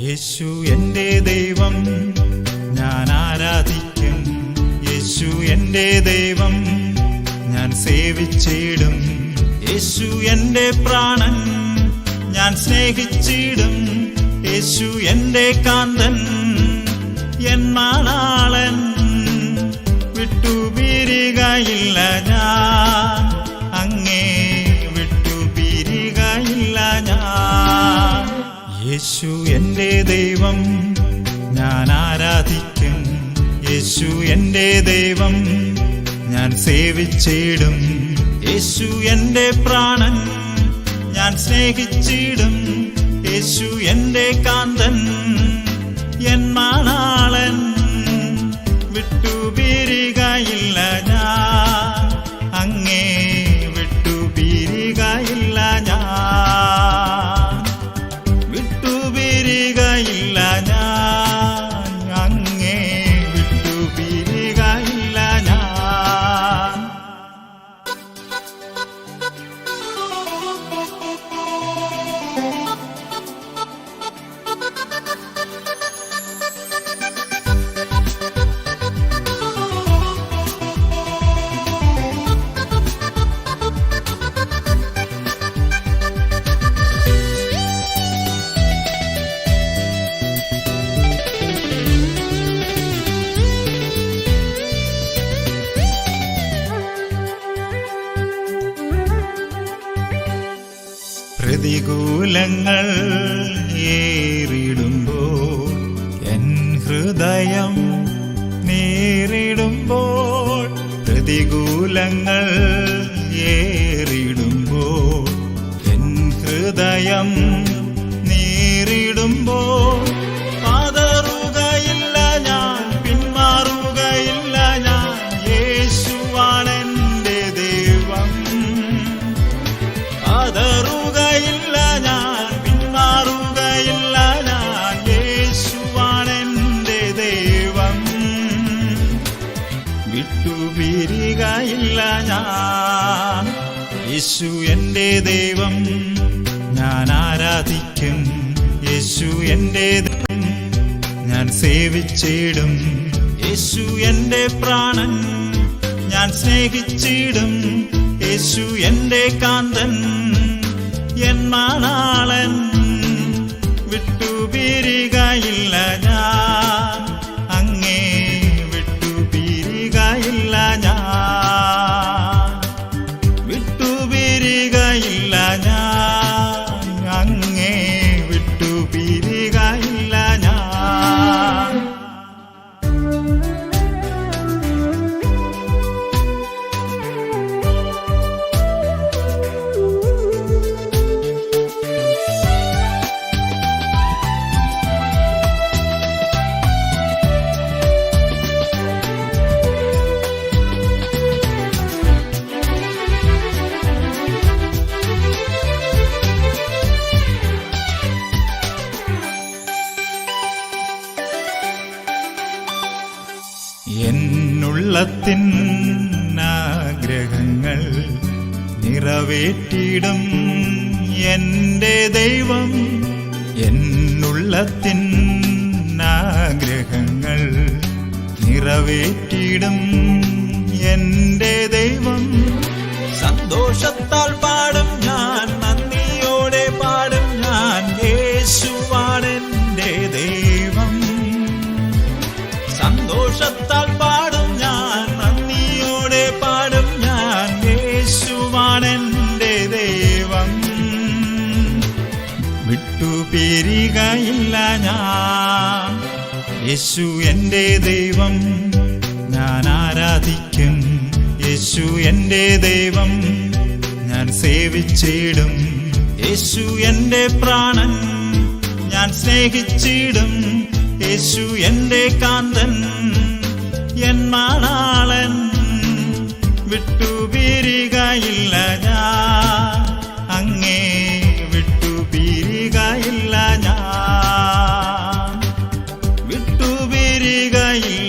യേശു എൻ്റെ ദൈവം, ഞാൻ ആരാധിക്കും. യേശു എൻ്റെ ദൈവം, ഞാൻ സേവിച്ചിടും. യേശു എൻ്റെ പ്രാണൻ, ഞാൻ സ്നേഹിച്ചിടും. യേശു എൻ്റെ കാന്തൻ, എൻ മാളാളൻ, വിട്ടുപിരികയില്ല ഞാൻ, അങ്ങേ വിട്ടുപിരികയില്ല ഞാൻ. യേശു എൻ്റെ ദൈവം, ഞാൻ ആരാധിക്കും. യേശു എൻ്റെ ദൈവം, ഞാൻ സേവിച്ചിടും. യേശു എൻ്റെ പ്രാണൻ, ഞാൻ സ്നേഹിച്ചിടും. യേശു എൻ്റെ കാന്തൻ, എൻ മാളാളൻ, വിട്ടുപിരികയില്ല ഞാൻ, അങ്ങേ വിട്ടുപിരികയില്ല ഞാൻ, വിട്ടുപിരികയില്ല ഞാൻ, അങ്ങേ വിട്ടുപിരികയില്ല ഞാൻ. പ്രതികൂലങ്ങൾ ഏറിടുമ്പോൾ, എൻ ഹൃദയം നേരിടുമ്പോൾ, പ്രതികൂലങ്ങൾ ഏറിടുമ്പോൾ, എൻ ഹൃദയം നേരിടുമ്പോൾ, പാതറുകയില്ല ഞാൻ, പിന്മാറുകയില്ല ഞാൻ, യേശുവാണെന്റെ ദൈവം. പാതറുകയില്ല ഞാൻ, പിന്മാറുകയില്ല ഞാൻ, യേശുവാണെന്റെ ദൈവം. വിട്ടുപിരികയില്ല ഞാൻ. യേശു എൻ്റെ ദൈവം, ഞാൻ ആരാധിക്കും. യേശു എൻ്റെ ദൈവം, ഞാൻ സേവിച്ചിടും. യേശു എൻ്റെ പ്രാണൻ, ഞാൻ സ്നേഹിച്ചിടും. യേശു എൻ്റെ കാന്തൻ, എൻ മാളാളൻ, വിട്ടുപിരികയില്ല ഞാൻ, അങ്ങേ വിട്ടുപിരികയില്ല ഞാൻ, വിട്ടുപിരികയില്ല ഞാൻ, അങ്ങേ വിട്ടുപിരികയില്ല ഞാൻ. എന്നുള്ളത്തിൻ ആഗ്രഹങ്ങൾ നിറവേറ്റിടും എൻ്റെ ദൈവം. എന്നുള്ളത്തിൻ ആഗ്രഹങ്ങൾ നിറവേറ്റിടും എൻ്റെ ദൈവം. സന്തോഷത്താൽ പാടും ഞാൻ, നന്ദിയോടെ പാടും ഞാൻ, യേശുവാണെന്റെ ദൈവം. സന്തോഷത്താൽ പാടും ഞാൻ, നന്ദിയോടെ പാടും ഞാൻ, യേശുവാണെന്റെ ദൈവം. വിട്ടുപിരികയില്ല ഞാൻ. യേശു എൻ്റെ ദൈവം, ഞാൻ ആരാധിക്കും. യേശു എൻ്റെ ദൈവം, ഞാൻ സേവിച്ചിടും. യേശു എൻ്റെ പ്രാണൻ, ഞാൻ സ്നേഹിച്ചിടും. യേശു എൻ്റെ കാന്തൻ, എൻ മാളാളൻ, വിട്ടുപിരികയില്ല ഞാൻ, അങ്ങേ വിട്ടുപിരികയില്ല ഞാൻ, വിട്ടുപിരികയില്ല